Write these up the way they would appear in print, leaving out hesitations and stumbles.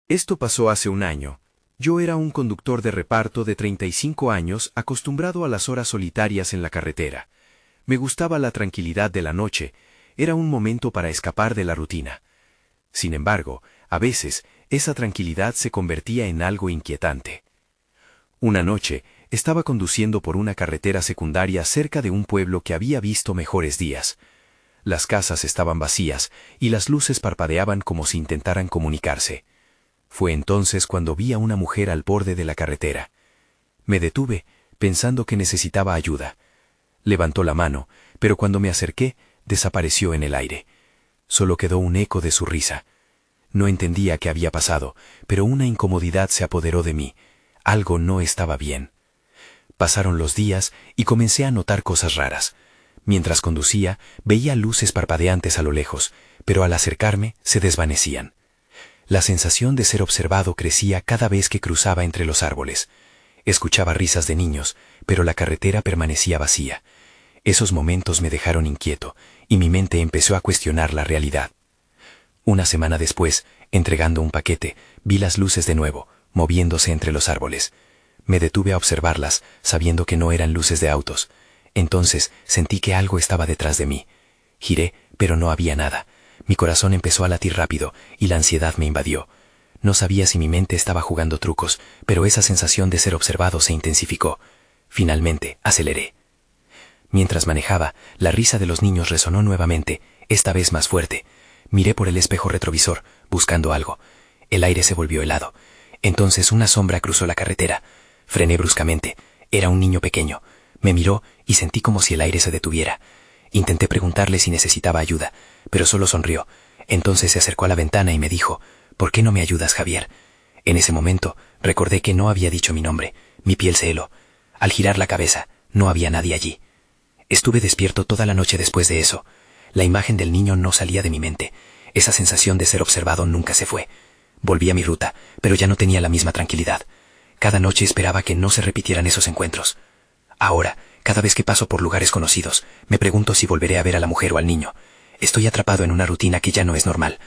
Esto pasó hace un año. Yo era un conductor de reparto de 35 años acostumbrado a las horas solitarias en la carretera. Me gustaba la tranquilidad de la noche, era un momento para escapar de la rutina. Sin embargo, a veces, esa tranquilidad se convertía en algo inquietante. Una noche, estaba conduciendo por una carretera secundaria cerca de un pueblo que había visto mejores días. Las casas estaban vacías y las luces parpadeaban como si intentaran comunicarse. Fue entonces cuando vi a una mujer al borde de la carretera. Me detuve, pensando que necesitaba ayuda. Levantó la mano, pero cuando me acerqué, desapareció en el aire. Solo quedó un eco de su risa. No entendía qué había pasado, pero una incomodidad se apoderó de mí. Algo no estaba bien. Pasaron los días y comencé a notar cosas raras. Mientras conducía, veía luces parpadeantes a lo lejos, pero al acercarme se desvanecían. La sensación de ser observado crecía cada vez que cruzaba entre los árboles. Escuchaba risas de niños, pero la carretera permanecía vacía. Esos momentos me dejaron inquieto, y mi mente empezó a cuestionar la realidad. Una semana después, entregando un paquete, vi las luces de nuevo, moviéndose entre los árboles. Me detuve a observarlas, sabiendo que no eran luces de autos. Entonces sentí que algo estaba detrás de mí. Giré, pero no había nada. Mi corazón empezó a latir rápido y la ansiedad me invadió. No sabía si mi mente estaba jugando trucos, pero esa sensación de ser observado se intensificó. Finalmente, aceleré. Mientras manejaba, la risa de los niños resonó nuevamente, esta vez más fuerte. Miré por el espejo retrovisor, buscando algo. El aire se volvió helado. Entonces una sombra cruzó la carretera. Frené bruscamente. Era un niño pequeño. Me miró y sentí como si el aire se detuviera. Intenté preguntarle si necesitaba ayuda, pero solo sonrió. Entonces se acercó a la ventana y me dijo, «¿Por qué no me ayudas, Javier?» En ese momento, recordé que no había dicho mi nombre. Mi piel se heló. Al girar la cabeza, no había nadie allí. Estuve despierto toda la noche después de eso. La imagen del niño no salía de mi mente. Esa sensación de ser observado nunca se fue. Volví a mi ruta, pero ya no tenía la misma tranquilidad. Cada noche esperaba que no se repitieran esos encuentros. Ahora, cada vez que paso por lugares conocidos, me pregunto si volveré a ver a la mujer o al niño. Estoy atrapado en una rutina que ya no es normal.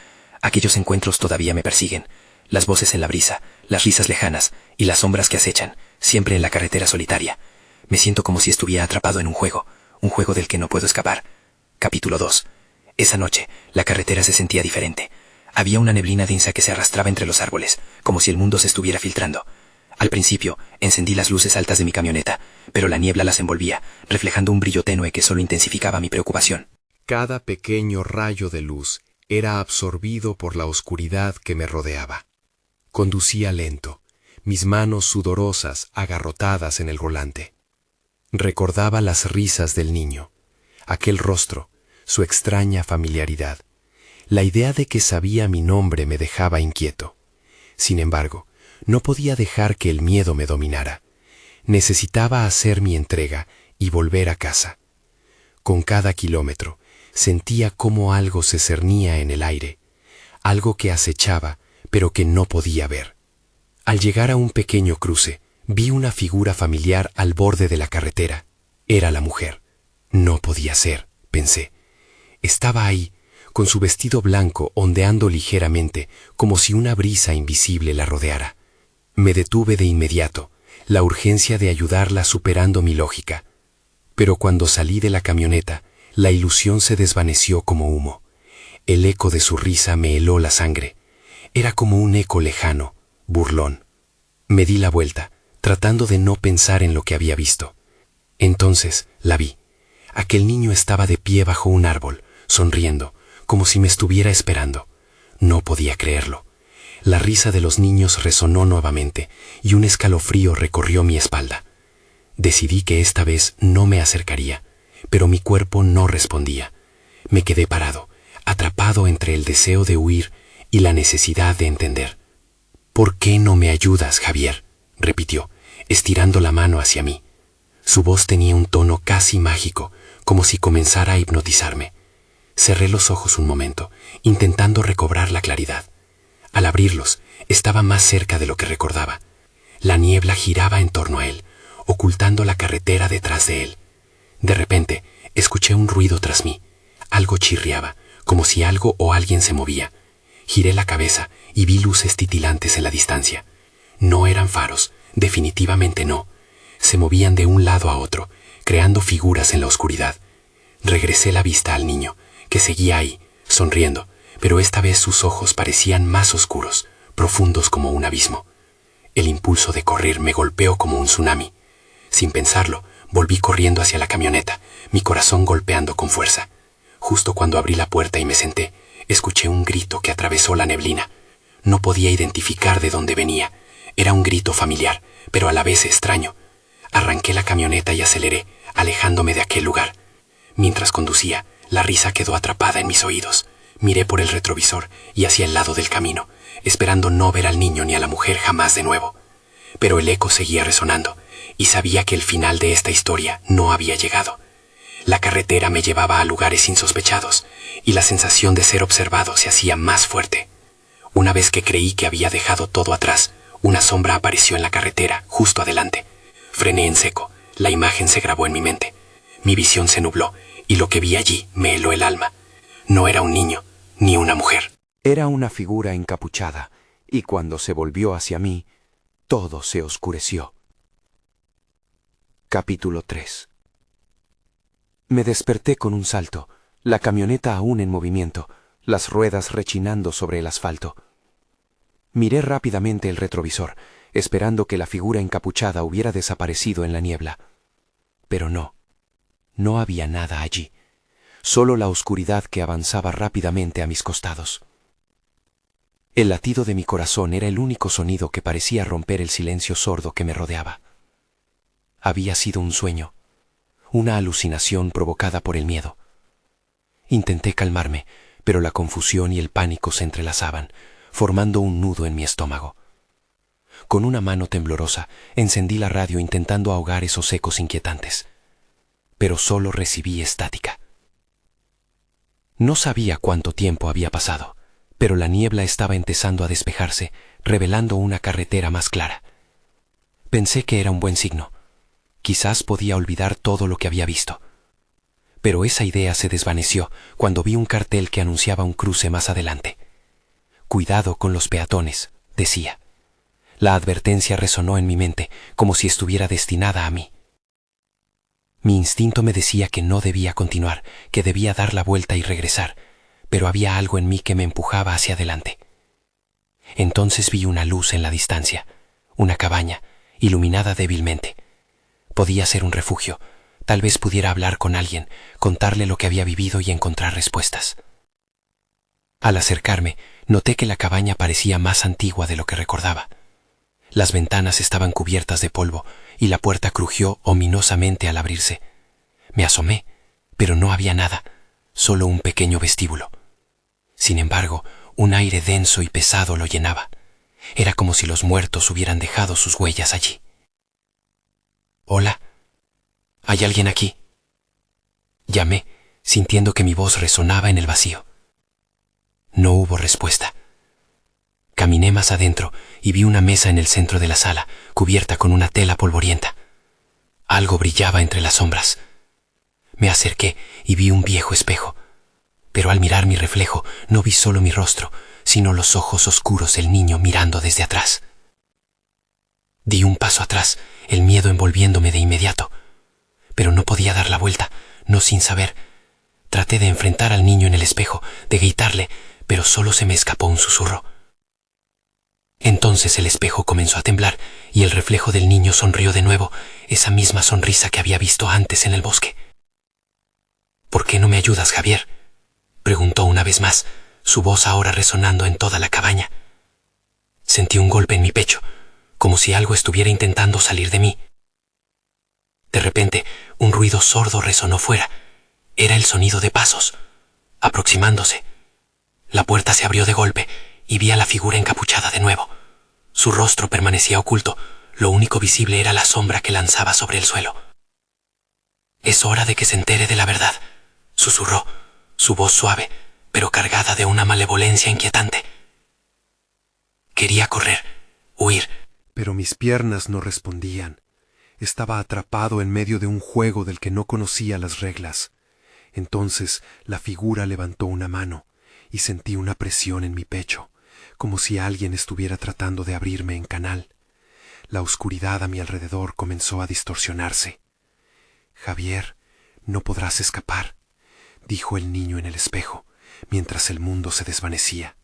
Aquellos encuentros todavía me persiguen. Las voces en la brisa, las risas lejanas y las sombras que acechan, siempre en la carretera solitaria. Me siento como si estuviera atrapado en un juego del que no puedo escapar. Capítulo 2. Esa noche, la carretera se sentía diferente. Había una neblina densa que se arrastraba entre los árboles, como si el mundo se estuviera filtrando. Al principio, encendí las luces altas de mi camioneta, pero la niebla las envolvía, reflejando un brillo tenue que solo intensificaba mi preocupación. Cada pequeño rayo de luz era absorbido por la oscuridad que me rodeaba. Conducía lento, mis manos sudorosas agarrotadas en el volante. Recordaba las risas del niño, aquel rostro, su extraña familiaridad. La idea de que sabía mi nombre me dejaba inquieto. Sin embargo, no podía dejar que el miedo me dominara. Necesitaba hacer mi entrega y volver a casa. Con cada kilómetro, sentía cómo algo se cernía en el aire, algo que acechaba, pero que no podía ver. Al llegar a un pequeño cruce, vi una figura familiar al borde de la carretera. Era la mujer. No podía ser, pensé. Estaba ahí, con su vestido blanco ondeando ligeramente, como si una brisa invisible la rodeara. Me detuve de inmediato, la urgencia de ayudarla superando mi lógica. Pero cuando salí de la camioneta, la ilusión se desvaneció como humo. El eco de su risa me heló la sangre. Era como un eco lejano, burlón. Me di la vuelta, tratando de no pensar en lo que había visto. Entonces la vi. Aquel niño estaba de pie bajo un árbol, sonriendo, como si me estuviera esperando. No podía creerlo. La risa de los niños resonó nuevamente y un escalofrío recorrió mi espalda. Decidí que esta vez no me acercaría, pero mi cuerpo no respondía. Me quedé parado, atrapado entre el deseo de huir y la necesidad de entender. «¿Por qué no me ayudas, Javier?», repitió, estirando la mano hacia mí. Su voz tenía un tono casi mágico, como si comenzara a hipnotizarme. Cerré los ojos un momento, intentando recobrar la claridad. Al abrirlos, estaba más cerca de lo que recordaba. La niebla giraba en torno a él, ocultando la carretera detrás de él. De repente, escuché un ruido tras mí. Algo chirriaba, como si algo o alguien se movía. Giré la cabeza y vi luces titilantes en la distancia. No eran faros, definitivamente no. Se movían de un lado a otro, creando figuras en la oscuridad. Regresé la vista al niño, que seguía ahí, sonriendo, pero esta vez sus ojos parecían más oscuros, profundos como un abismo. El impulso de correr me golpeó como un tsunami. Sin pensarlo, volví corriendo hacia la camioneta, mi corazón golpeando con fuerza. Justo cuando abrí la puerta y me senté, escuché un grito que atravesó la neblina. No podía identificar de dónde venía. Era un grito familiar, pero a la vez extraño. Arranqué la camioneta y aceleré, alejándome de aquel lugar. Mientras conducía, la risa quedó atrapada en mis oídos. Miré por el retrovisor y hacia el lado del camino, esperando no ver al niño ni a la mujer jamás de nuevo. Pero el eco seguía resonando, y sabía que el final de esta historia no había llegado. La carretera me llevaba a lugares insospechados, y la sensación de ser observado se hacía más fuerte. Una vez que creí que había dejado todo atrás, una sombra apareció en la carretera, justo adelante. Frené en seco, la imagen se grabó en mi mente. Mi visión se nubló, y lo que vi allí me heló el alma. No era un niño, ni una mujer. Era una figura encapuchada, y cuando se volvió hacia mí, todo se oscureció. Capítulo 3. Me desperté con un salto, la camioneta aún en movimiento, las ruedas rechinando sobre el asfalto. Miré rápidamente el retrovisor, esperando que la figura encapuchada hubiera desaparecido en la niebla. Pero no había nada allí, solo la oscuridad que avanzaba rápidamente a mis costados. El latido de mi corazón era el único sonido que parecía romper el silencio sordo que me rodeaba. Había sido un sueño, una alucinación provocada por el miedo. Intenté calmarme, pero la confusión y el pánico se entrelazaban, formando un nudo en mi estómago. Con una mano temblorosa, encendí la radio intentando ahogar esos ecos inquietantes, pero solo recibí estática. No sabía cuánto tiempo había pasado, pero la niebla estaba empezando a despejarse, revelando una carretera más clara. Pensé que era un buen signo. Quizás podía olvidar todo lo que había visto. Pero esa idea se desvaneció cuando vi un cartel que anunciaba un cruce más adelante. «Cuidado con los peatones», decía. La advertencia resonó en mi mente como si estuviera destinada a mí. Mi instinto me decía que no debía continuar, que debía dar la vuelta y regresar, pero había algo en mí que me empujaba hacia adelante. Entonces vi una luz en la distancia, una cabaña, iluminada débilmente. Podía ser un refugio, tal vez pudiera hablar con alguien, contarle lo que había vivido y encontrar respuestas. Al acercarme, noté que la cabaña parecía más antigua de lo que recordaba. Las ventanas estaban cubiertas de polvo y la puerta crujió ominosamente al abrirse. Me asomé, pero no había nada, solo un pequeño vestíbulo. Sin embargo, un aire denso y pesado lo llenaba. Era como si los muertos hubieran dejado sus huellas allí. «Hola, ¿hay alguien aquí?», llamé, sintiendo que mi voz resonaba en el vacío. No hubo respuesta. Caminé más adentro y vi una mesa en el centro de la sala, cubierta con una tela polvorienta. Algo brillaba entre las sombras. Me acerqué y vi un viejo espejo, pero al mirar mi reflejo no vi solo mi rostro, sino los ojos oscuros del niño mirando desde atrás. Di un paso atrás, el miedo envolviéndome de inmediato. Pero no podía dar la vuelta, no sin saber. Traté de enfrentar al niño en el espejo, de gritarle, pero solo se me escapó un susurro. Entonces el espejo comenzó a temblar y el reflejo del niño sonrió de nuevo, esa misma sonrisa que había visto antes en el bosque. «¿Por qué no me ayudas, Javier?», preguntó una vez más, su voz ahora resonando en toda la cabaña. Sentí un golpe en mi pecho, como si algo estuviera intentando salir de mí. De repente, un ruido sordo resonó fuera. Era el sonido de pasos, aproximándose. La puerta se abrió de golpe y vi a la figura encapuchada de nuevo. Su rostro permanecía oculto, lo único visible era la sombra que lanzaba sobre el suelo. «Es hora de que se entere de la verdad», susurró, su voz suave, pero cargada de una malevolencia inquietante. Quería correr, huir, pero mis piernas no respondían. Estaba atrapado en medio de un juego del que no conocía las reglas. Entonces la figura levantó una mano, y sentí una presión en mi pecho, como si alguien estuviera tratando de abrirme en canal. La oscuridad a mi alrededor comenzó a distorsionarse. Javier, no podrás escapar, dijo el niño en el espejo, mientras el mundo se desvanecía.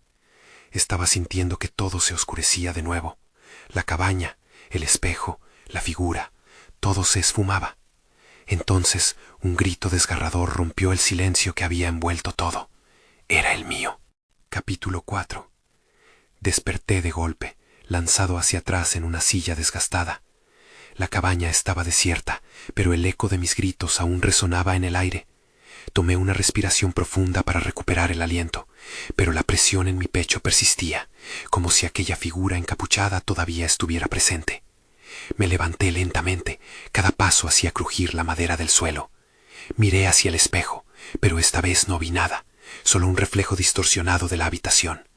Estaba sintiendo que todo se oscurecía de nuevo. La cabaña, el espejo, la figura, todo se esfumaba. Entonces un grito desgarrador rompió el silencio que había envuelto todo. Era el mío. Capítulo 4. Desperté de golpe, lanzado hacia atrás en una silla desgastada. La cabaña estaba desierta, pero el eco de mis gritos aún resonaba en el aire. Tomé una respiración profunda para recuperar el aliento, pero la presión en mi pecho persistía, como si aquella figura encapuchada todavía estuviera presente. Me levanté lentamente, cada paso hacía crujir la madera del suelo. Miré hacia el espejo, pero esta vez no vi nada, solo un reflejo distorsionado de la habitación.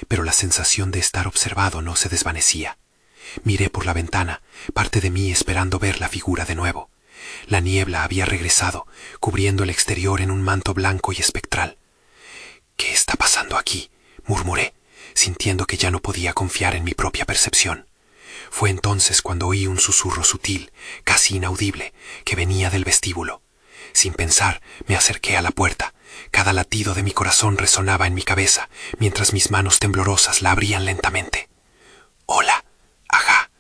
Pero la sensación de estar observado no se desvanecía. Miré por la ventana, parte de mí esperando ver la figura de nuevo. La niebla había regresado, cubriendo el exterior en un manto blanco y espectral. «¿Qué está pasando aquí?», murmuré, sintiendo que ya no podía confiar en mi propia percepción. Fue entonces cuando oí un susurro sutil, casi inaudible, que venía del vestíbulo. Sin pensar, me acerqué a la puerta. Cada latido de mi corazón resonaba en mi cabeza, mientras mis manos temblorosas la abrían lentamente. «Hola, ajá».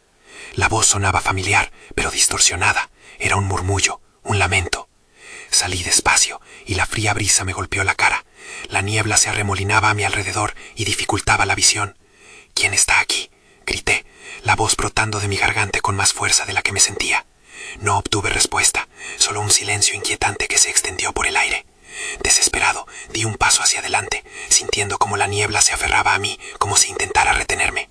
La voz sonaba familiar, pero distorsionada. Era un murmullo, un lamento. Salí despacio, y la fría brisa me golpeó la cara. La niebla se arremolinaba a mi alrededor y dificultaba la visión. «¿Quién está aquí?», grité, la voz brotando de mi garganta con más fuerza de la que me sentía. No obtuve respuesta, solo un silencio inquietante que se extendió por el aire. Desesperado, di un paso hacia adelante, sintiendo como la niebla se aferraba a mí, como si intentara retenerme.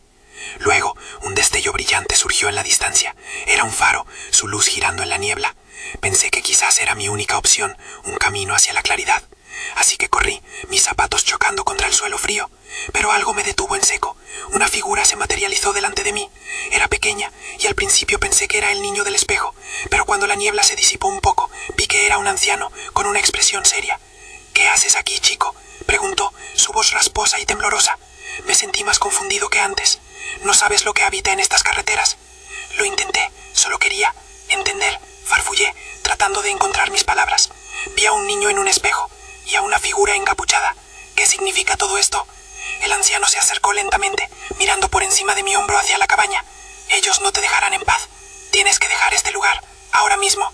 Luego, un destello brillante surgió en la distancia. Era un faro, su luz girando en la niebla. Pensé que quizás era mi única opción, un camino hacia la claridad. Así que corrí, mis zapatos chocando contra el suelo frío. Pero algo me detuvo en seco. Una figura se materializó delante de mí. Era pequeña, y al principio pensé que era el niño del espejo. Pero cuando la niebla se disipó un poco, vi que era un anciano, con una expresión seria. «¿Qué haces aquí, chico?», preguntó, su voz rasposa y temblorosa. Me sentí más confundido que antes. «¿No sabes lo que habita en estas carreteras?». Lo intenté, solo quería entender, farfullé, tratando de encontrar mis palabras. Vi a un niño en un espejo y a una figura encapuchada. «¿Qué significa todo esto?». El anciano se acercó lentamente, mirando por encima de mi hombro hacia la cabaña. «Ellos no te dejarán en paz. Tienes que dejar este lugar, ahora mismo».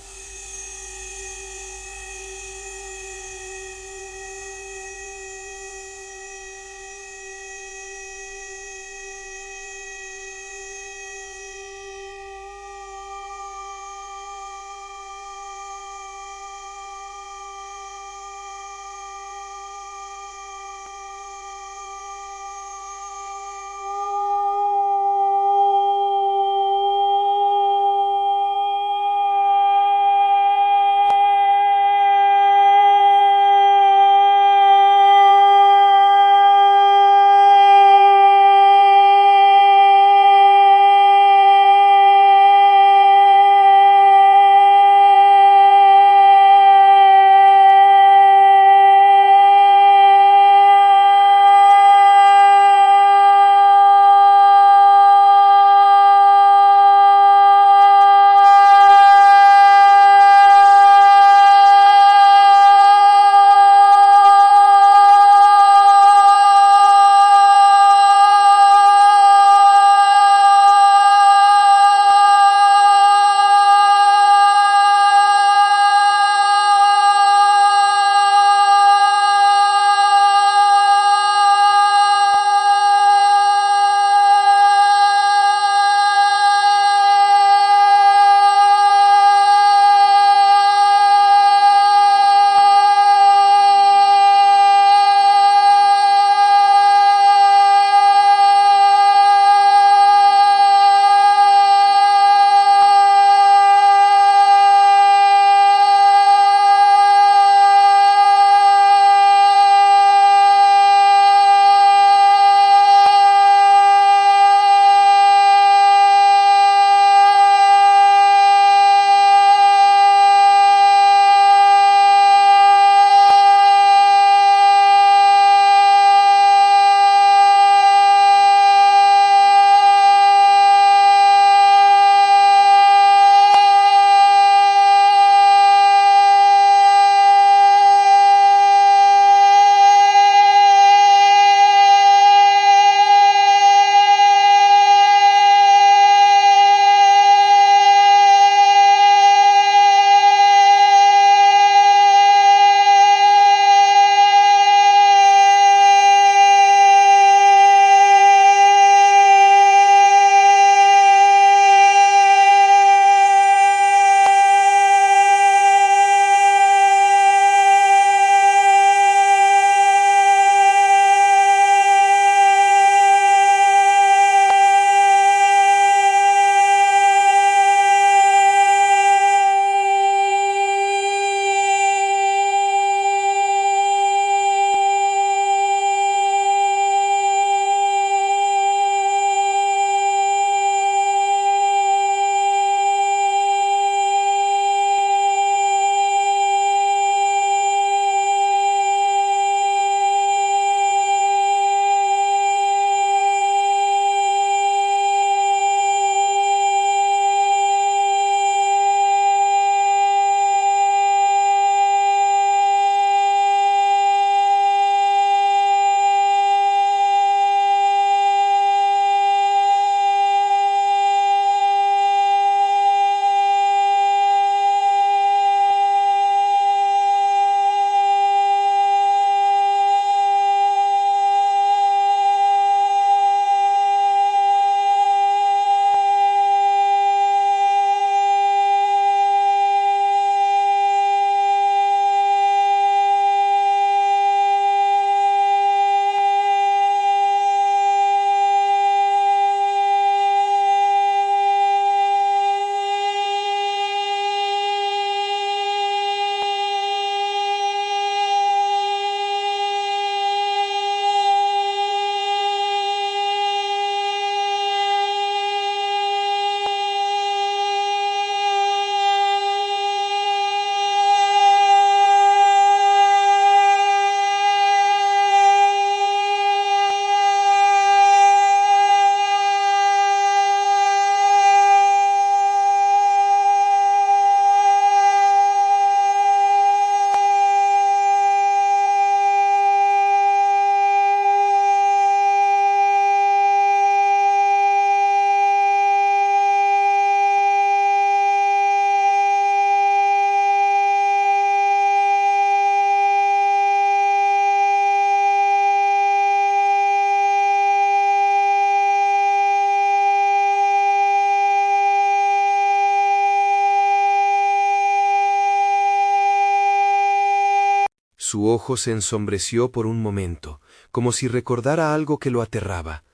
Su ojo se ensombreció por un momento, como si recordara algo que lo aterraba.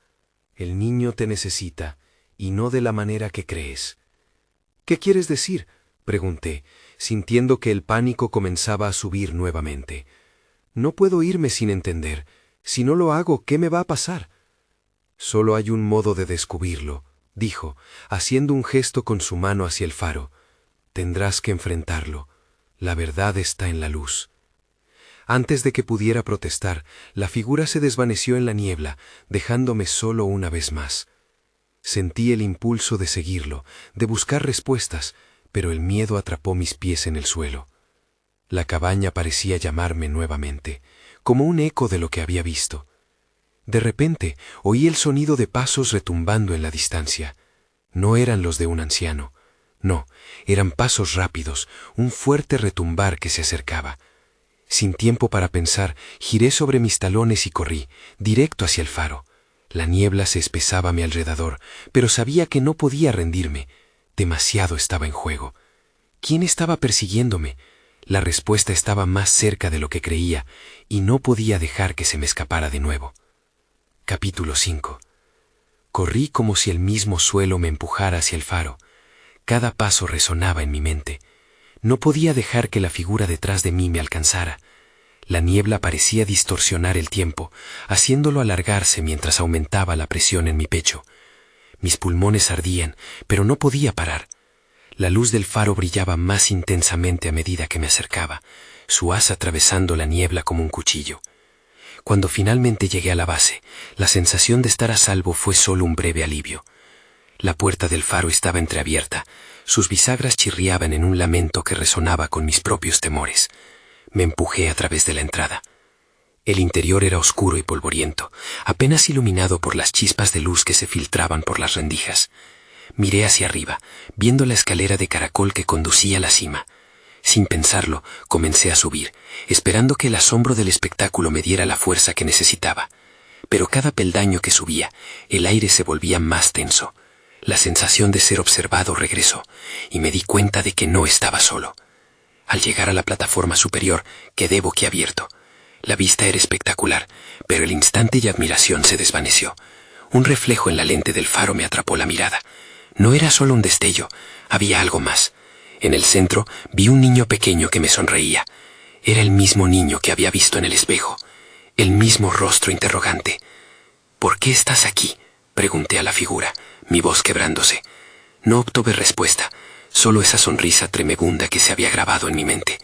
El niño te necesita, y no de la manera que crees. ¿Qué quieres decir?, pregunté, sintiendo que el pánico comenzaba a subir nuevamente. No puedo irme sin entender. Si no lo hago, ¿qué me va a pasar? Solo hay un modo de descubrirlo, dijo, haciendo un gesto con su mano hacia el faro. Tendrás que enfrentarlo. La verdad está en la luz. Antes de que pudiera protestar, la figura se desvaneció en la niebla, dejándome solo una vez más. Sentí el impulso de seguirlo, de buscar respuestas, pero el miedo atrapó mis pies en el suelo. La cabaña parecía llamarme nuevamente, como un eco de lo que había visto. De repente oí el sonido de pasos retumbando en la distancia. No eran los de un anciano. No, eran pasos rápidos, un fuerte retumbar que se acercaba. Sin tiempo para pensar, giré sobre mis talones y corrí, directo hacia el faro. La niebla se espesaba a mi alrededor, pero sabía que no podía rendirme. Demasiado estaba en juego. ¿Quién estaba persiguiéndome? La respuesta estaba más cerca de lo que creía, y no podía dejar que se me escapara de nuevo. Capítulo 5. Corrí como si el mismo suelo me empujara hacia el faro. Cada paso resonaba en mi mente. No podía dejar que la figura detrás de mí me alcanzara. La niebla parecía distorsionar el tiempo, haciéndolo alargarse mientras aumentaba la presión en mi pecho. Mis pulmones ardían, pero no podía parar. La luz del faro brillaba más intensamente a medida que me acercaba, su haz atravesando la niebla como un cuchillo. Cuando finalmente llegué a la base, la sensación de estar a salvo fue solo un breve alivio. La puerta del faro estaba entreabierta, sus bisagras chirriaban en un lamento que resonaba con mis propios temores. Me empujé a través de la entrada. El interior era oscuro y polvoriento, apenas iluminado por las chispas de luz que se filtraban por las rendijas. Miré hacia arriba, viendo la escalera de caracol que conducía a la cima. Sin pensarlo, comencé a subir, esperando que el asombro del espectáculo me diera la fuerza que necesitaba. Pero cada peldaño que subía, el aire se volvía más tenso. La sensación de ser observado regresó, y me di cuenta de que no estaba solo. Al llegar a la plataforma superior, quedé boquiabierto. La vista era espectacular, pero el instante de admiración se desvaneció. Un reflejo en la lente del faro me atrapó la mirada. No era solo un destello, había algo más. En el centro vi un niño pequeño que me sonreía. Era el mismo niño que había visto en el espejo, el mismo rostro interrogante. «¿Por qué estás aquí?», pregunté a la figura, mi voz quebrándose. No obtuve respuesta, solo esa sonrisa tremebunda que se había grabado en mi mente.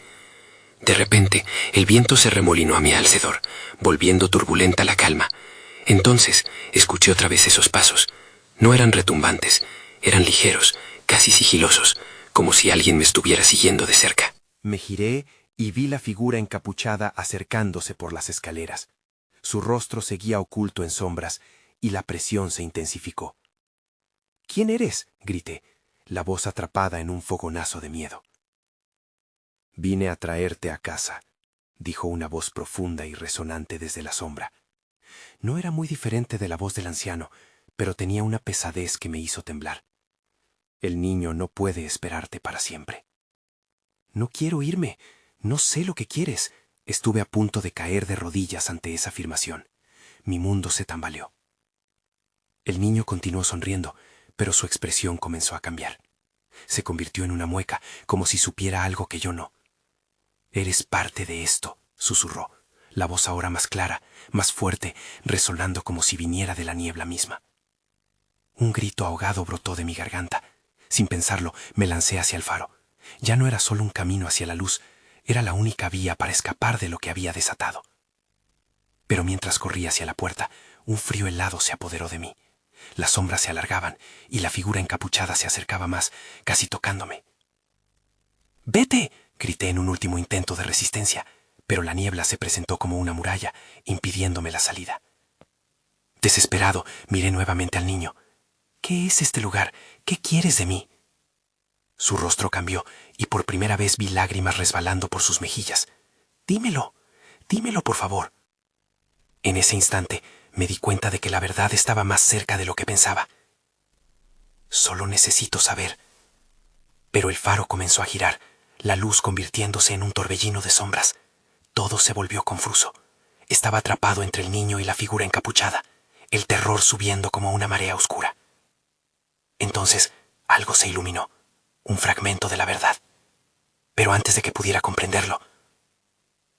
De repente, el viento se remolinó a mi alrededor, volviendo turbulenta la calma. Entonces, escuché otra vez esos pasos. No eran retumbantes, eran ligeros, casi sigilosos, como si alguien me estuviera siguiendo de cerca. Me giré y vi la figura encapuchada acercándose por las escaleras. Su rostro seguía oculto en sombras, y la presión se intensificó. «¿Quién eres?», grité, la voz atrapada en un fogonazo de miedo. «Vine a traerte a casa», dijo una voz profunda y resonante desde la sombra. No era muy diferente de la voz del anciano, pero tenía una pesadez que me hizo temblar. «El niño no puede esperarte para siempre». «No quiero irme, no sé lo que quieres». Estuve a punto de caer de rodillas ante esa afirmación. Mi mundo se tambaleó. El niño continuó sonriendo, pero su expresión comenzó a cambiar. Se convirtió en una mueca, como si supiera algo que yo no. «Eres parte de esto», susurró, la voz ahora más clara, más fuerte, resonando como si viniera de la niebla misma. Un grito ahogado brotó de mi garganta. Sin pensarlo, me lancé hacia el faro. Ya no era solo un camino hacia la luz, era la única vía para escapar de lo que había desatado. Pero mientras corría hacia la puerta, un frío helado se apoderó de mí. Las sombras se alargaban y la figura encapuchada se acercaba más, casi tocándome. «¡Vete!», grité en un último intento de resistencia, pero la niebla se presentó como una muralla, impidiéndome la salida. Desesperado, miré nuevamente al niño. «¿Qué es este lugar? ¿Qué quieres de mí?». Su rostro cambió y por primera vez vi lágrimas resbalando por sus mejillas. «Dímelo, dímelo, por favor». En ese instante me di cuenta de que la verdad estaba más cerca de lo que pensaba. «Solo necesito saber». Pero el faro comenzó a girar, la luz convirtiéndose en un torbellino de sombras. Todo se volvió confuso. Estaba atrapado entre el niño y la figura encapuchada, el terror subiendo como una marea oscura. Entonces, algo se iluminó, un fragmento de la verdad. Pero antes de que pudiera comprenderlo,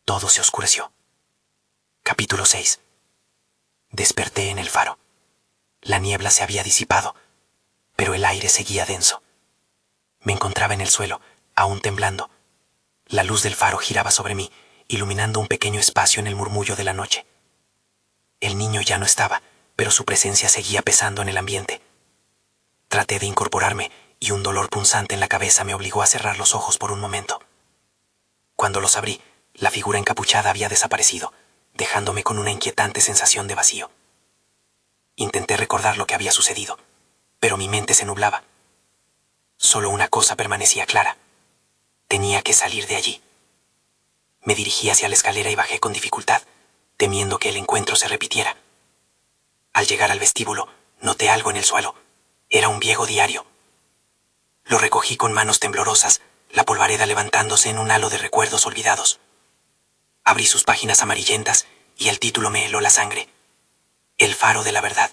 todo se oscureció. Capítulo 6. Desperté en el faro. La niebla se había disipado, pero el aire seguía denso. Me encontraba en el suelo, aún temblando. La luz del faro giraba sobre mí, iluminando un pequeño espacio en el murmullo de la noche. El niño ya no estaba, pero su presencia seguía pesando en el ambiente. Traté de incorporarme y un dolor punzante en la cabeza me obligó a cerrar los ojos por un momento. Cuando los abrí, la figura encapuchada había desaparecido, dejándome con una inquietante sensación de vacío. Intenté recordar lo que había sucedido, pero mi mente se nublaba. Solo una cosa permanecía clara. Tenía que salir de allí. Me dirigí hacia la escalera y bajé con dificultad, temiendo que el encuentro se repitiera. Al llegar al vestíbulo, noté algo en el suelo. Era un viejo diario. Lo recogí con manos temblorosas, la polvareda levantándose en un halo de recuerdos olvidados. Abrí sus páginas amarillentas y el título me heló la sangre. El faro de la verdad.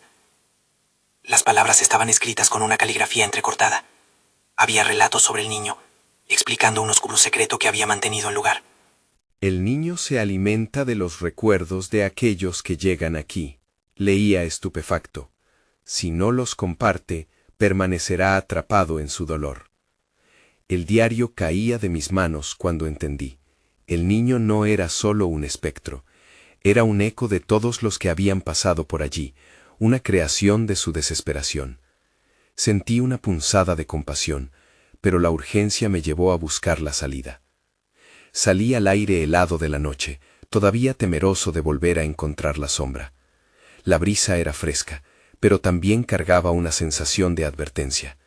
Las palabras estaban escritas con una caligrafía entrecortada. Había relatos sobre el niño, explicando un oscuro secreto que había mantenido en lugar. El niño se alimenta de los recuerdos de aquellos que llegan aquí, leía estupefacto. Si no los comparte, permanecerá atrapado en su dolor. El diario caía de mis manos cuando entendí. El niño no era solo un espectro, era un eco de todos los que habían pasado por allí, una creación de su desesperación. Sentí una punzada de compasión, pero la urgencia me llevó a buscar la salida. Salí al aire helado de la noche, todavía temeroso de volver a encontrar la sombra. La brisa era fresca, pero también cargaba una sensación de advertencia.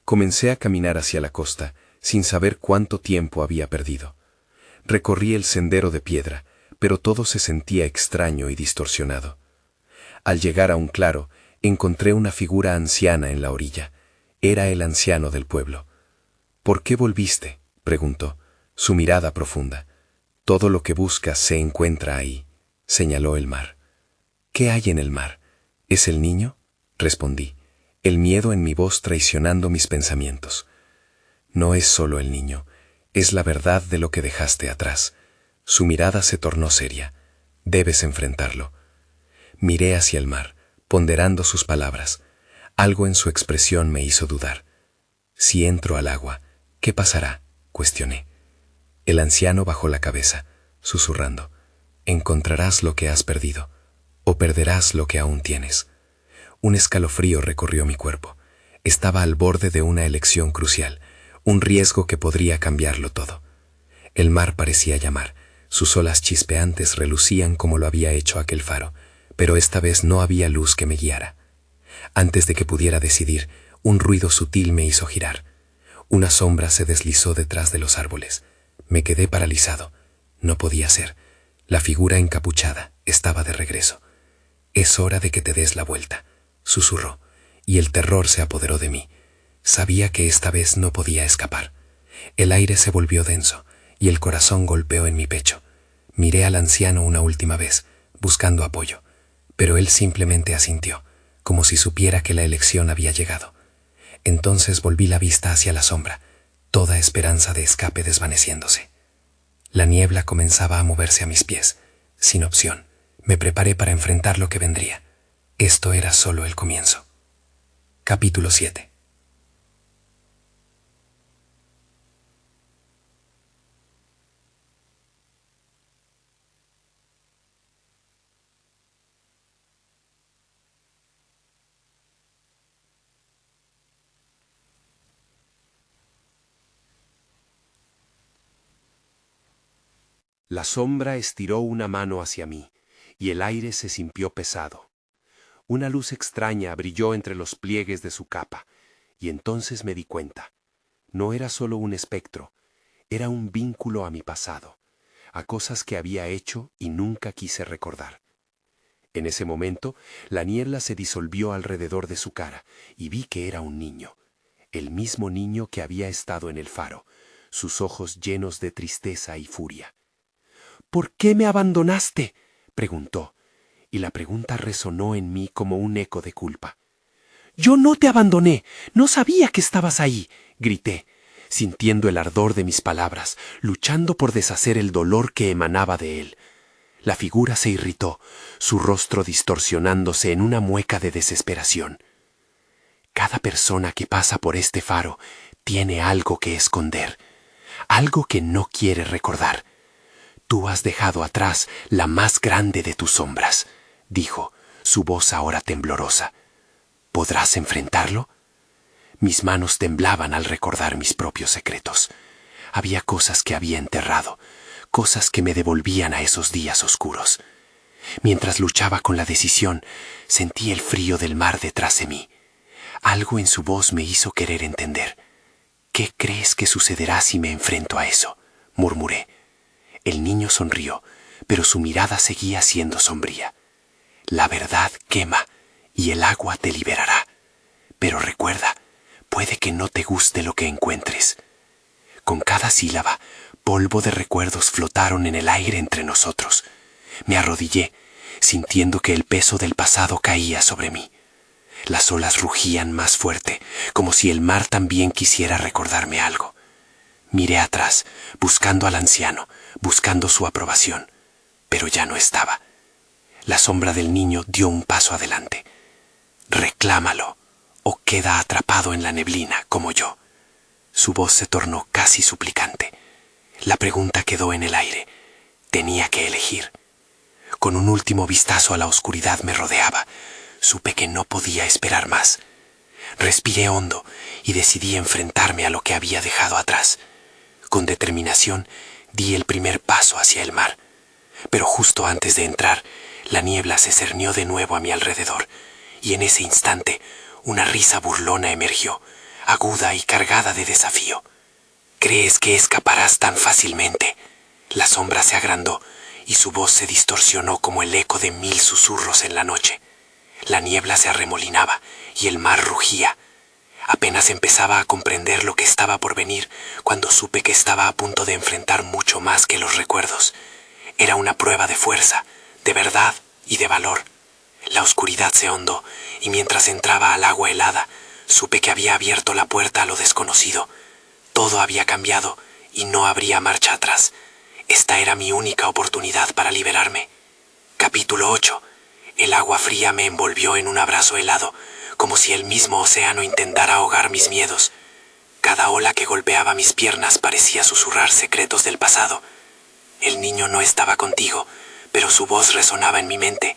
Comencé a caminar hacia la costa, sin saber cuánto tiempo había perdido. Recorrí el sendero de piedra, pero todo se sentía extraño y distorsionado. Al llegar a un claro, encontré una figura anciana en la orilla. Era el anciano del pueblo. «¿Por qué volviste?», preguntó, su mirada profunda. «Todo lo que buscas se encuentra ahí», señaló el mar. «¿Qué hay en el mar? ¿Es el niño?», respondí, el miedo en mi voz traicionando mis pensamientos. «No es solo el niño, es la verdad de lo que dejaste atrás». Su mirada se tornó seria. «Debes enfrentarlo». Miré hacia el mar, ponderando sus palabras. Algo en su expresión me hizo dudar. «Si entro al agua, ¿qué pasará?», cuestioné. El anciano bajó la cabeza, susurrando. «Encontrarás lo que has perdido, o perderás lo que aún tienes». Un escalofrío recorrió mi cuerpo. Estaba al borde de una elección crucial, un riesgo que podría cambiarlo todo. El mar parecía llamar, sus olas chispeantes relucían como lo había hecho aquel faro, pero esta vez no había luz que me guiara. Antes de que pudiera decidir, un ruido sutil me hizo girar. Una sombra se deslizó detrás de los árboles. Me quedé paralizado. No podía ser. La figura encapuchada estaba de regreso. «Es hora de que te des la vuelta», susurró, y el terror se apoderó de mí. Sabía que esta vez no podía escapar. El aire se volvió denso, y el corazón golpeó en mi pecho. Miré al anciano una última vez, buscando apoyo, pero él simplemente asintió, como si supiera que la elección había llegado. Entonces volví la vista hacia la sombra, toda esperanza de escape desvaneciéndose. La niebla comenzaba a moverse a mis pies, sin opción. Me preparé para enfrentar lo que vendría. Esto era solo el comienzo. Capítulo 7. La sombra estiró una mano hacia mí, y el aire se sintió pesado. Una luz extraña brilló entre los pliegues de su capa, y entonces me di cuenta. No era solo un espectro, era un vínculo a mi pasado, a cosas que había hecho y nunca quise recordar. En ese momento, la niebla se disolvió alrededor de su cara, y vi que era un niño, el mismo niño que había estado en el faro, sus ojos llenos de tristeza y furia. ¿Por qué me abandonaste?, preguntó, y la pregunta resonó en mí como un eco de culpa. Yo no te abandoné, no sabía que estabas ahí, grité, sintiendo el ardor de mis palabras, luchando por deshacer el dolor que emanaba de él. La figura se irritó, su rostro distorsionándose en una mueca de desesperación. Cada persona que pasa por este faro tiene algo que esconder, algo que no quiere recordar. Tú has dejado atrás la más grande de tus sombras, dijo, su voz ahora temblorosa. ¿Podrás enfrentarlo? Mis manos temblaban al recordar mis propios secretos. Había cosas que había enterrado, cosas que me devolvían a esos días oscuros. Mientras luchaba con la decisión, sentí el frío del mar detrás de mí. Algo en su voz me hizo querer entender. ¿Qué crees que sucederá si me enfrento a eso?, murmuré. El niño sonrió, pero su mirada seguía siendo sombría. La verdad quema y el agua te liberará. Pero recuerda, puede que no te guste lo que encuentres. Con cada sílaba, polvo de recuerdos flotaron en el aire entre nosotros. Me arrodillé, sintiendo que el peso del pasado caía sobre mí. Las olas rugían más fuerte, como si el mar también quisiera recordarme algo. Miré atrás, buscando al anciano, buscando su aprobación, pero ya no estaba. La sombra del niño dio un paso adelante. Reclámalo, o queda atrapado en la neblina como yo. Su voz se tornó casi suplicante. La pregunta quedó en el aire. Tenía que elegir. Con un último vistazo a la oscuridad me rodeaba, supe que no podía esperar más. Respiré hondo y decidí enfrentarme a lo que había dejado atrás. Con determinación di el primer paso hacia el mar, pero justo antes de entrar, la niebla se cernió de nuevo a mi alrededor, y en ese instante una risa burlona emergió, aguda y cargada de desafío. ¿Crees que escaparás tan fácilmente? La sombra se agrandó y su voz se distorsionó como el eco de 1000 susurros en la noche. La niebla se arremolinaba y el mar rugía. Apenas empezaba a comprender lo que estaba por venir cuando supe que estaba a punto de enfrentar mucho más que los recuerdos. Era una prueba de fuerza, de verdad y de valor. La oscuridad se hondó y mientras entraba al agua helada, supe que había abierto la puerta a lo desconocido. Todo había cambiado y no habría marcha atrás. Esta era mi única oportunidad para liberarme. Capítulo 8. El agua fría me envolvió en un abrazo helado, como si el mismo océano intentara ahogar mis miedos. Cada ola que golpeaba mis piernas parecía susurrar secretos del pasado. El niño no estaba contigo, pero su voz resonaba en mi mente.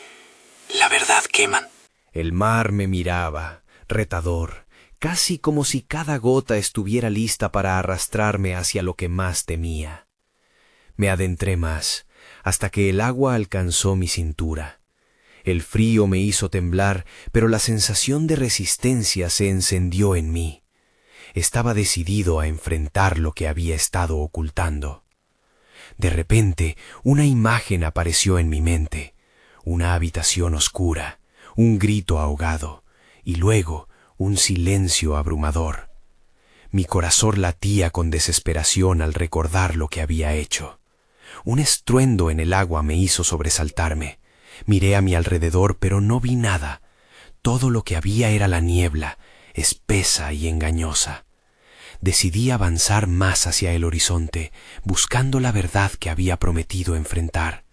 La verdad queman. El mar me miraba, retador, casi como si cada gota estuviera lista para arrastrarme hacia lo que más temía. Me adentré más, hasta que el agua alcanzó mi cintura. El frío me hizo temblar, pero la sensación de resistencia se encendió en mí. Estaba decidido a enfrentar lo que había estado ocultando. De repente, una imagen apareció en mi mente, una habitación oscura, un grito ahogado, y luego un silencio abrumador. Mi corazón latía con desesperación al recordar lo que había hecho. Un estruendo en el agua me hizo sobresaltarme. Miré a mi alrededor, pero no vi nada. Todo lo que había era la niebla, espesa y engañosa. Decidí avanzar más hacia el horizonte, buscando la verdad que había prometido enfrentar.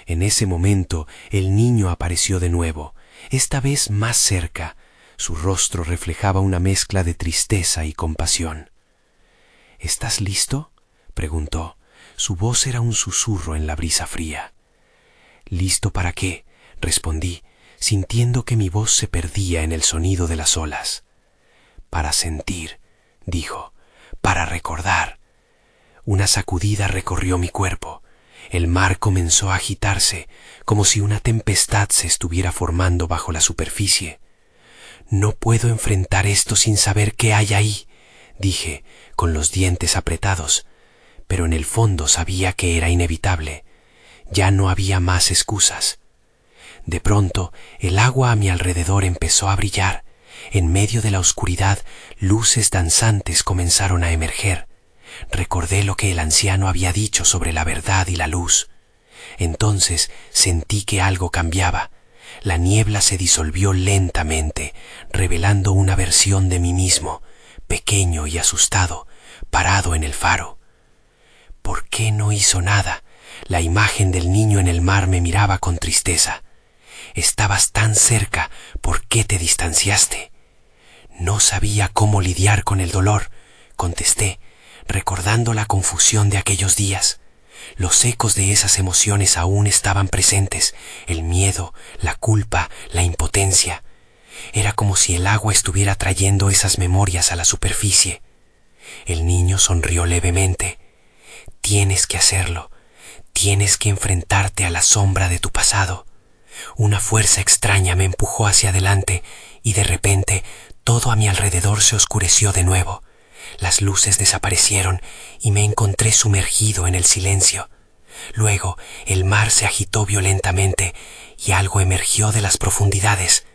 En ese momento, el niño apareció de nuevo, esta vez más cerca. Su rostro reflejaba una mezcla de tristeza y compasión. ¿Estás listo?, preguntó. Su voz era un susurro en la brisa fría. ¿Listo para qué?, respondí, sintiendo que mi voz se perdía en el sonido de las olas. Para sentir, dijo, para recordar. Una sacudida recorrió mi cuerpo. El mar comenzó a agitarse, como si una tempestad se estuviera formando bajo la superficie. No puedo enfrentar esto sin saber qué hay ahí, dije, con los dientes apretados, pero en el fondo sabía que era inevitable. Ya no había más excusas. De pronto, el agua a mi alrededor empezó a brillar. En medio de la oscuridad, luces danzantes comenzaron a emerger. Recordé lo que el anciano había dicho sobre la verdad y la luz. Entonces sentí que algo cambiaba. La niebla se disolvió lentamente, revelando una versión de mí mismo, pequeño y asustado, parado en el faro. ¿Por qué no hizo nada? La imagen del niño en el mar me miraba con tristeza. Estabas tan cerca, ¿por qué te distanciaste? No sabía cómo lidiar con el dolor, contesté, recordando la confusión de aquellos días. Los ecos de esas emociones aún estaban presentes, el miedo, la culpa, la impotencia. Era como si el agua estuviera trayendo esas memorias a la superficie. El niño sonrió levemente. Tienes que hacerlo. Tienes que enfrentarte a la sombra de tu pasado. Una fuerza extraña me empujó hacia adelante y de repente todo a mi alrededor se oscureció de nuevo. Las luces desaparecieron y me encontré sumergido en el silencio. Luego el mar se agitó violentamente y algo emergió de las profundidades.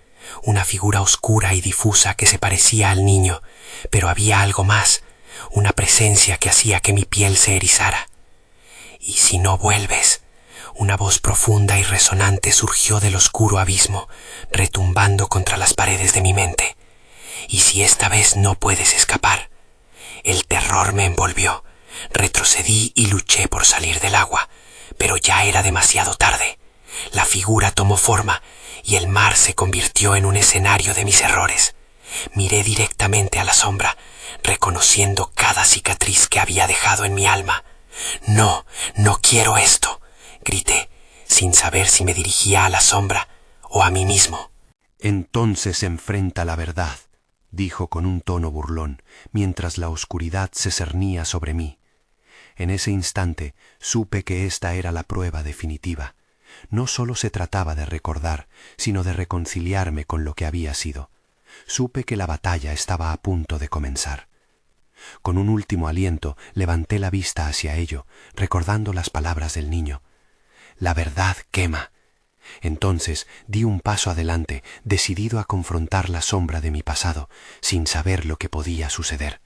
Una figura oscura y difusa que se parecía al niño, pero había algo más, una presencia que hacía que mi piel se erizara. «¿Y si no vuelves?». Una voz profunda y resonante surgió del oscuro abismo, retumbando contra las paredes de mi mente. «¿Y si esta vez no puedes escapar?». El terror me envolvió. Retrocedí y luché por salir del agua, pero ya era demasiado tarde. La figura tomó forma y el mar se convirtió en un escenario de mis errores. Miré directamente a la sombra, reconociendo cada cicatriz que había dejado en mi alma. «No, no quiero esto», grité, sin saber si me dirigía a la sombra o a mí mismo. «Entonces enfrenta la verdad», dijo con un tono burlón, mientras la oscuridad se cernía sobre mí. En ese instante supe que esta era la prueba definitiva. No solo se trataba de recordar, sino de reconciliarme con lo que había sido. Supe que la batalla estaba a punto de comenzar. Con un último aliento levanté la vista hacia ello, recordando las palabras del niño. «La verdad quema». Entonces di un paso adelante, decidido a confrontar la sombra de mi pasado, sin saber lo que podía suceder.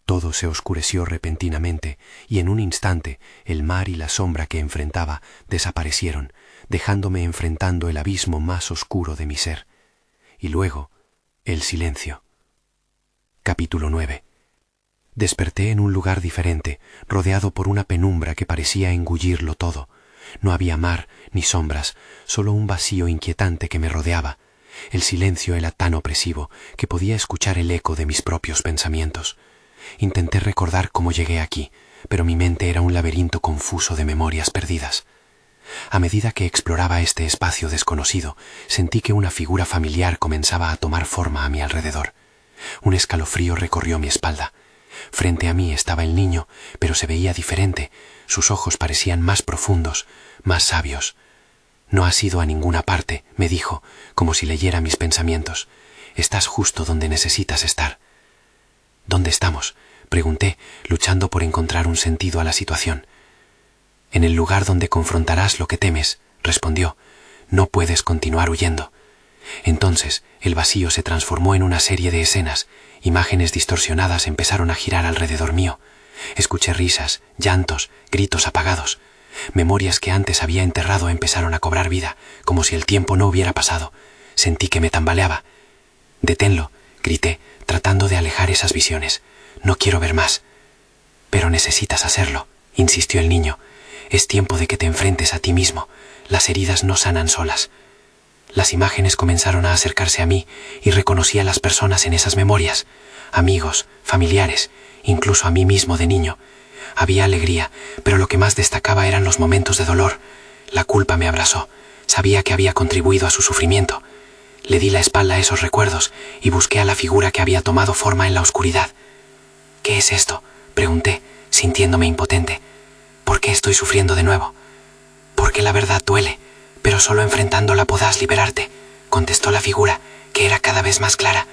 Todo se oscureció repentinamente, y en un instante el mar y la sombra que enfrentaba desaparecieron, dejándome enfrentando el abismo más oscuro de mi ser. Y luego, el silencio. Capítulo 9. Desperté en un lugar diferente, rodeado por una penumbra que parecía engullirlo todo. No había mar ni sombras, solo un vacío inquietante que me rodeaba. El silencio era tan opresivo que podía escuchar el eco de mis propios pensamientos. Intenté recordar cómo llegué aquí, pero mi mente era un laberinto confuso de memorias perdidas. A medida que exploraba este espacio desconocido, sentí que una figura familiar comenzaba a tomar forma a mi alrededor. Un escalofrío recorrió mi espalda. Frente a mí estaba el niño, pero se veía diferente. Sus ojos parecían más profundos, más sabios. «No has ido a ninguna parte», me dijo, como si leyera mis pensamientos. «Estás justo donde necesitas estar». «¿Dónde estamos?», pregunté, luchando por encontrar un sentido a la situación. «En el lugar donde confrontarás lo que temes», respondió. «No puedes continuar huyendo». Entonces el vacío se transformó en una serie de escenas. Imágenes distorsionadas empezaron a girar alrededor mío. Escuché risas, llantos, gritos apagados. Memorias que antes había enterrado empezaron a cobrar vida, como si el tiempo no hubiera pasado. Sentí que me tambaleaba. «Deténlo», grité, tratando de alejar esas visiones. «No quiero ver más». «Pero necesitas hacerlo», insistió el niño. «Es tiempo de que te enfrentes a ti mismo. Las heridas no sanan solas». Las imágenes comenzaron a acercarse a mí y reconocí a las personas en esas memorias, amigos, familiares, incluso a mí mismo de niño. Había alegría, pero lo que más destacaba eran los momentos de dolor. La culpa me abrazó. Sabía que había contribuido a su sufrimiento. Le di la espalda a esos recuerdos y busqué a la figura que había tomado forma en la oscuridad. «¿Qué es esto?», pregunté, sintiéndome impotente. «¿Por qué estoy sufriendo de nuevo?». «Porque la verdad duele, pero solo enfrentándola podrás liberarte», contestó la figura, que era cada vez más clara.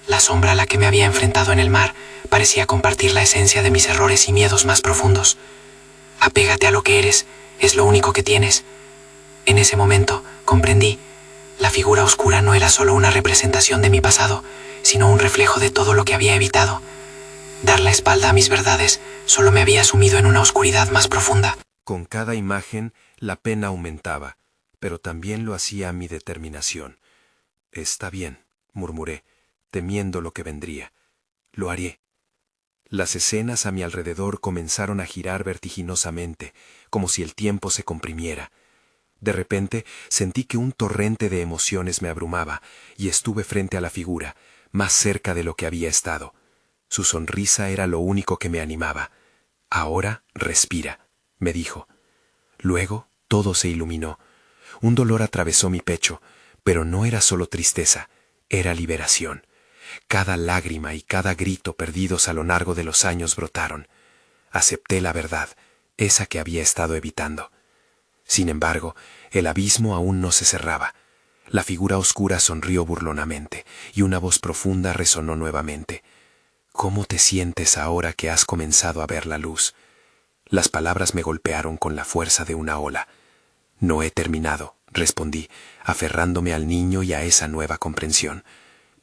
La sombra a la que me había enfrentado en el mar parecía compartir la esencia de mis errores y miedos más profundos. «Apégate a lo que eres, es lo único que tienes». En ese momento comprendí. La figura oscura no era solo una representación de mi pasado, sino un reflejo de todo lo que había evitado. Dar la espalda a mis verdades solo me había sumido en una oscuridad más profunda. Con cada imagen, la pena aumentaba, pero también lo hacía mi determinación. Está bien, murmuré, temiendo lo que vendría. Lo haré. Las escenas a mi alrededor comenzaron a girar vertiginosamente, como si el tiempo se comprimiera. De repente sentí que un torrente de emociones me abrumaba y estuve frente a la figura, más cerca de lo que había estado. Su sonrisa era lo único que me animaba. Ahora respira, me dijo. Luego todo se iluminó. Un dolor atravesó mi pecho, pero no era solo tristeza, era liberación. Cada lágrima y cada grito perdidos a lo largo de los años brotaron. Acepté la verdad, esa que había estado evitando. Sin embargo, el abismo aún no se cerraba. La figura oscura sonrió burlonamente y una voz profunda resonó nuevamente. ¿Cómo te sientes ahora que has comenzado a ver la luz? Las palabras me golpearon con la fuerza de una ola. No he terminado, respondí, aferrándome al niño y a esa nueva comprensión.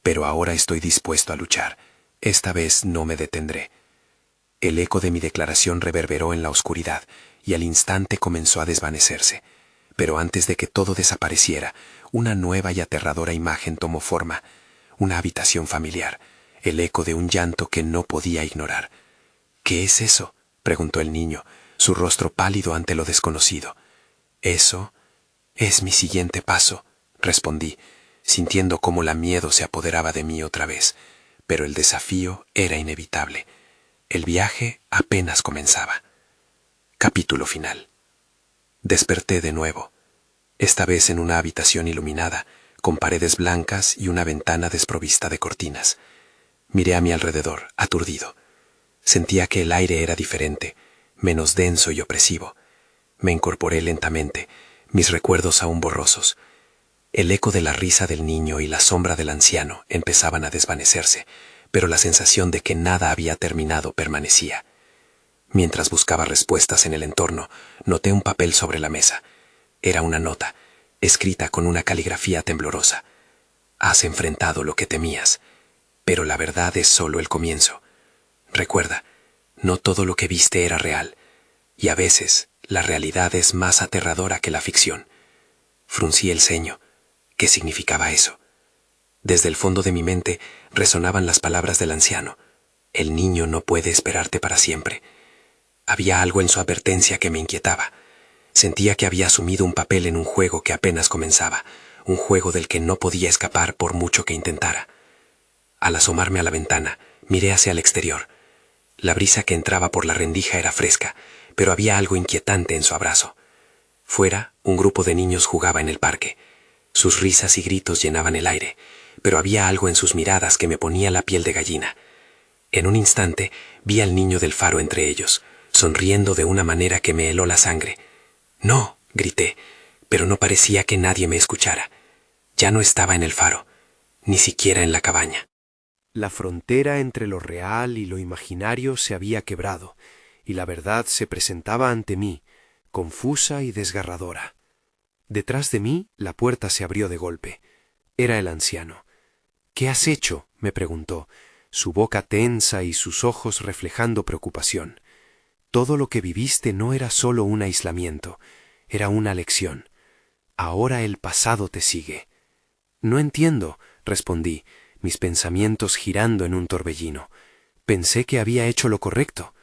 Pero ahora estoy dispuesto a luchar. Esta vez no me detendré. El eco de mi declaración reverberó en la oscuridad y al instante comenzó a desvanecerse. Pero antes de que todo desapareciera, una nueva y aterradora imagen tomó forma. Una habitación familiar, el eco de un llanto que no podía ignorar. ¿Qué es eso?, preguntó el niño, su rostro pálido ante lo desconocido. Eso es mi siguiente paso, respondí, sintiendo cómo la miedo se apoderaba de mí otra vez, pero el desafío era inevitable. El viaje apenas comenzaba. Capítulo final. Desperté de nuevo, esta vez en una habitación iluminada, con paredes blancas y una ventana desprovista de cortinas. Miré a mi alrededor, aturdido. Sentía que el aire era diferente, menos denso y opresivo. Me incorporé lentamente, mis recuerdos aún borrosos. El eco de la risa del niño y la sombra del anciano empezaban a desvanecerse, pero la sensación de que nada había terminado permanecía. Mientras buscaba respuestas en el entorno, noté un papel sobre la mesa. Era una nota, escrita con una caligrafía temblorosa. Has enfrentado lo que temías, pero la verdad es solo el comienzo. Recuerda, no todo lo que viste era real, y a veces la realidad es más aterradora que la ficción. Fruncí el ceño. ¿Qué significaba eso? Desde el fondo de mi mente resonaban las palabras del anciano. El niño no puede esperarte para siempre. Había algo en su advertencia que me inquietaba. Sentía que había asumido un papel en un juego que apenas comenzaba, un juego del que no podía escapar por mucho que intentara. Al asomarme a la ventana, miré hacia el exterior. La brisa que entraba por la rendija era fresca, pero había algo inquietante en su abrazo. Fuera, un grupo de niños jugaba en el parque. Sus risas y gritos llenaban el aire, pero había algo en sus miradas que me ponía la piel de gallina. En un instante vi al niño del faro entre ellos, sonriendo de una manera que me heló la sangre. «No», grité, pero no parecía que nadie me escuchara. Ya no estaba en el faro, ni siquiera en la cabaña. La frontera entre lo real y lo imaginario se había quebrado, y la verdad se presentaba ante mí, confusa y desgarradora. Detrás de mí la puerta se abrió de golpe. Era el anciano. «¿Qué has hecho?», me preguntó, su boca tensa y sus ojos reflejando preocupación. Todo lo que viviste no era solo un aislamiento, era una lección. Ahora el pasado te sigue. «No entiendo», respondí, mis pensamientos girando en un torbellino. Pensé que había hecho lo correcto.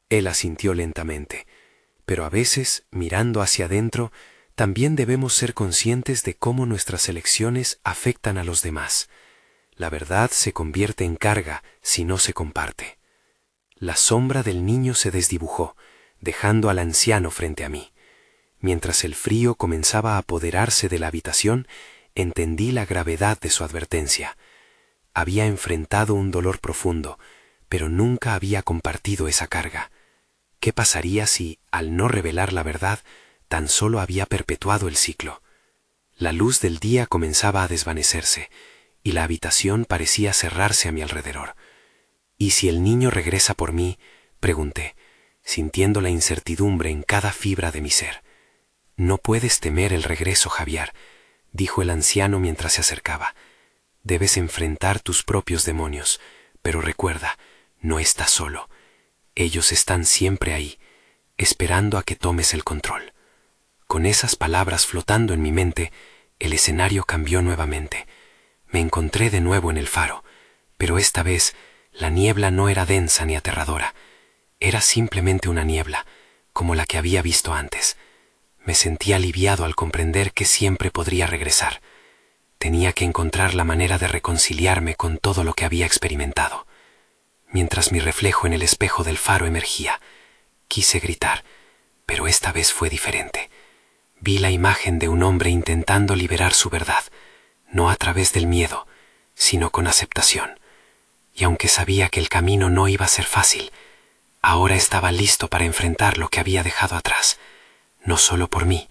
Él asintió lentamente. Pero a veces, mirando hacia adentro, también debemos ser conscientes de cómo nuestras elecciones afectan a los demás. La verdad se convierte en carga si no se comparte. La sombra del niño se desdibujó, dejando al anciano frente a mí. Mientras el frío comenzaba a apoderarse de la habitación, entendí la gravedad de su advertencia. Había enfrentado un dolor profundo, pero nunca había compartido esa carga. ¿Qué pasaría si, al no revelar la verdad, tan solo había perpetuado el ciclo? La luz del día comenzaba a desvanecerse, y la habitación parecía cerrarse a mi alrededor. «¿Y si el niño regresa por mí?», pregunté, sintiendo la incertidumbre en cada fibra de mi ser. «No puedes temer el regreso, Javier», dijo el anciano mientras se acercaba. «Debes enfrentar tus propios demonios, pero recuerda, no estás solo. Ellos están siempre ahí. esperando a que tomes el control. Con esas palabras flotando en mi mente, el escenario cambió nuevamente. Me encontré de nuevo en el faro, pero esta vez la niebla no era densa ni aterradora. Era simplemente una niebla, como la que había visto antes. Me sentí aliviado al comprender que siempre podría regresar. Tenía que encontrar la manera de reconciliarme con todo lo que había experimentado. Mientras mi reflejo en el espejo del faro emergía, quise gritar, pero esta vez fue diferente. Vi la imagen de un hombre intentando liberar su verdad, no a través del miedo, sino con aceptación. Y aunque sabía que el camino no iba a ser fácil, ahora estaba listo para enfrentar lo que había dejado atrás, no solo por mí,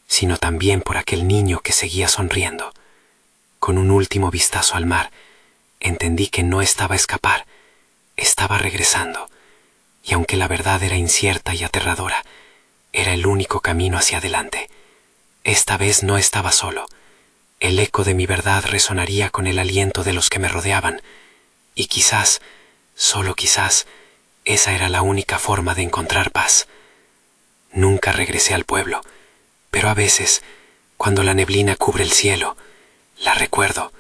sino también por aquel niño que seguía sonriendo. Con un último vistazo al mar, entendí que no estaba a escapar, estaba regresando, y aunque la verdad era incierta y aterradora, era el único camino hacia adelante. Esta vez no estaba solo. El eco de mi verdad resonaría con el aliento de los que me rodeaban, y quizás, solo quizás, esa era la única forma de encontrar paz. Nunca regresé al pueblo, pero a veces, cuando la neblina cubre el cielo, la recuerdo.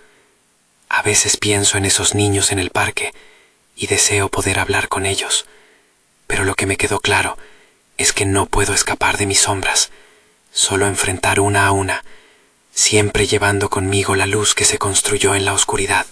A veces pienso en esos niños en el parque y deseo poder hablar con ellos, pero lo que me quedó claro es que no puedo escapar de mis sombras, solo enfrentar una a una, siempre llevando conmigo la luz que se construyó en la oscuridad.